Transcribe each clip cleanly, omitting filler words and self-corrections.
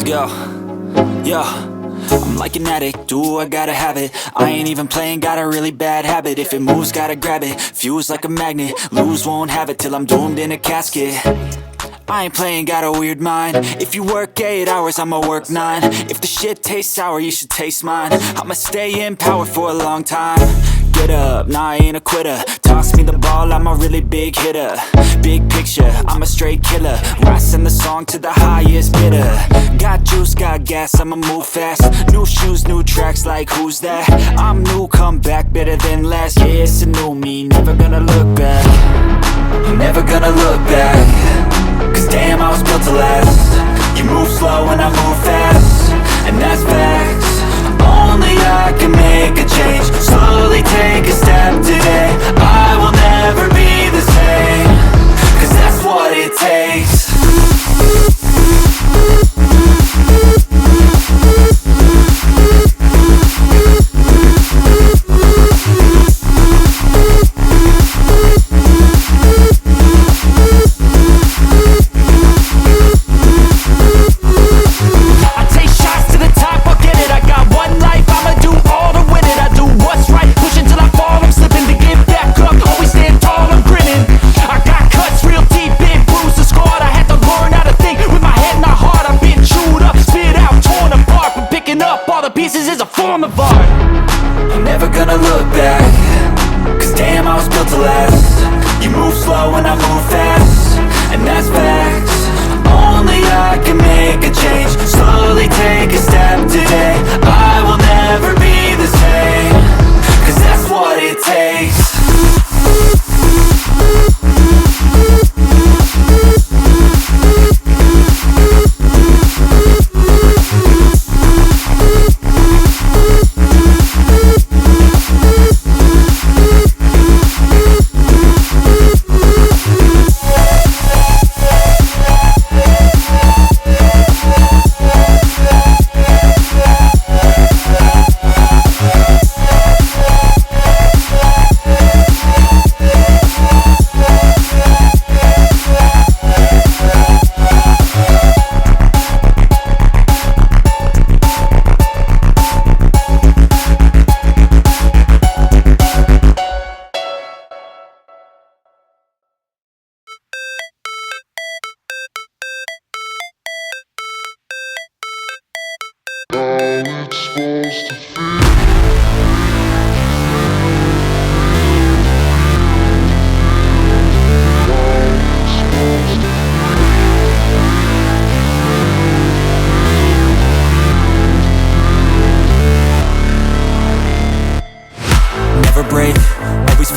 Yo, yo, I'm like an addict, do I gotta have it. I ain't even playing, got a really bad habit. If it moves, gotta grab it, fuse like a magnet. Lose, won't have it till I'm doomed in a casket. I ain't playing, got a weird mind. If you work 8 hours, I'ma work 9. If the shit tastes sour, you should taste mine. I'ma stay in power for a long time. Get up, nah, I ain't a quitter. Toss me the ball, I'm a really big hitter. Big picture, I'm a straight killer. Rising the song to the highest bidder. Got juice, got gas, I'ma move fast. New shoes, new tracks, like who's that? I'm new, come back, better than last. Yeah, it's a new me, never gonna look back. Never gonna look back. Cause damn, I was built to last. You move slow and I move fast, and that's facts. Only I can make a change. Slowly take a step today. I will never be the same. Cause that's what it takes.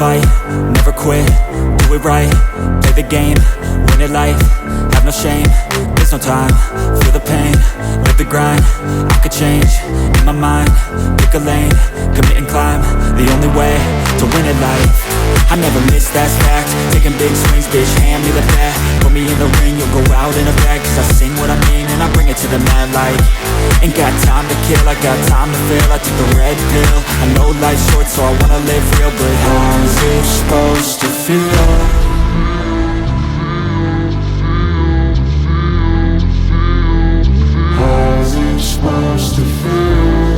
Fight, never quit, do it right. Play the game, win it life. Have no shame, there's no time. Feel the pain, live the grind. I could change, in my mind. Pick a lane, commit and climb. The only way to win at life. I never miss, that's fact. Taking big swings, bitch, hand me the bat. Put me in the ring, you'll go out in a bag. Cause I sing what I mean and I bring it to the mad light. Ain't got time to kill, I got time to feel. I took the red pill, I know life's short so I wanna live real. But how's it supposed to feel? How's it supposed to feel?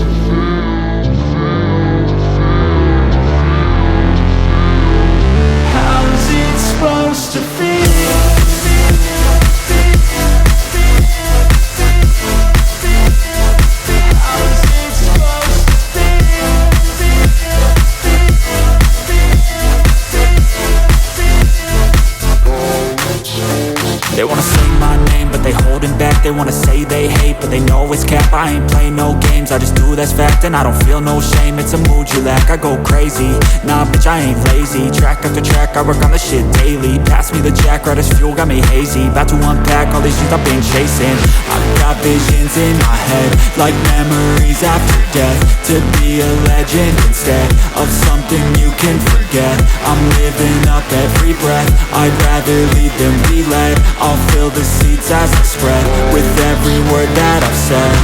How's it supposed to feel? They wanna say my name, but they holding back. They wanna say they hate, but they know it's cap. I ain't play no games, I just do that's fact. And I don't feel no shame, it's a mood you lack. I go crazy, nah bitch I ain't lazy. Track after track, I work on this shit daily. Pass me the jack, right as fuel, got me hazy. About to unpack all these things I've been chasing. I've got visions in my head, like memories after death. To be a legend instead of something you can forget. I'm living up every breath, I'd rather lead than be led. I'll fill the seats as I spread with every word that I've said.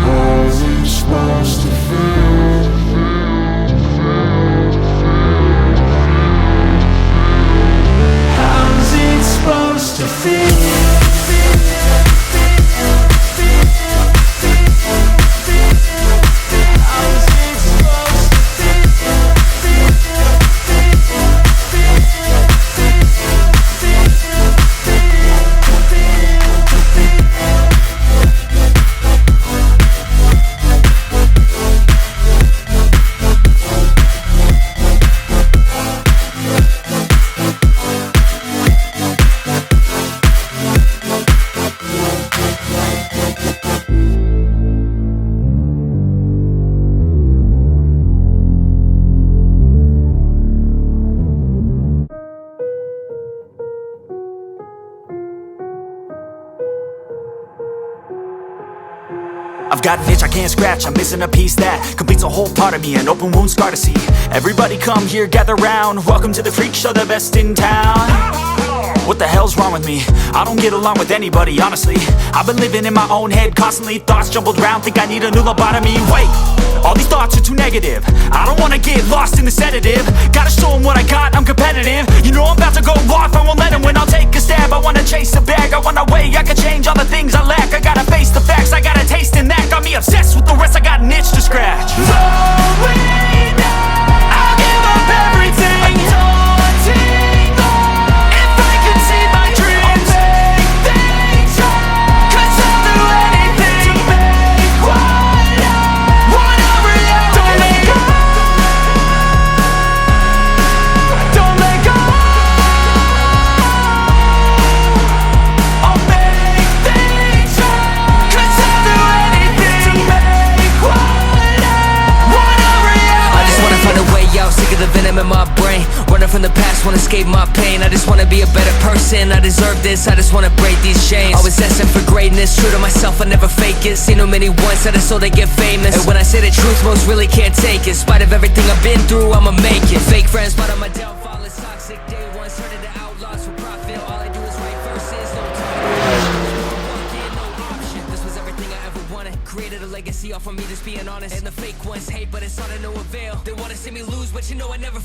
How's it supposed to feel? How Got an itch I can't scratch, I'm missing a piece that completes a whole part of me, an open wound scar to see. Everybody come here, gather round, welcome to the freak show, the best in town. What the hell's wrong with me? I don't get along with anybody, honestly. I've been living in my own head constantly, thoughts jumbled round, think I need a new lobotomy. Wait, all these thoughts are too negative, I don't wanna get lost in the sedative. Gotta show them what I got, I'm competitive. You know I'm about to go off, I won't let them win. I'll take a stab, I wanna chase a bag, I wanna weigh, I can change all the things I lack. I gotta face the facts, I got a taste in that. Got me obsessed with the rest, I got an itch to scratch. Slowing down, I'll give up everything. Daunting all, if I could see my dreams, I'll make things right. 'Cause I'll do anything to make what I want a reality. Don't let go, don't let go. I'll make things right. 'Cause I'll do anything to make what I want a reality. I just wanna find a way out, sick of the venom in my brain. Running from the past, wanna escape my pain. I just wanna be a better person, I deserve this, I just wanna break these chains. Always asking for greatness, true to myself, I never fake it. Seen too many once, I just so they get famous. And when I say the truth, most really can't take it. In spite of everything I've been through, I'ma make it. Fake friends, but on my downfall is toxic. Day one, started to outlaws for profit. All I do is write verses, no talking, no option. This was everything I ever wanted. Created a legacy off of me, just being honest. And the fake ones hate, but it's all to no avail. They wanna see me lose, but you know I never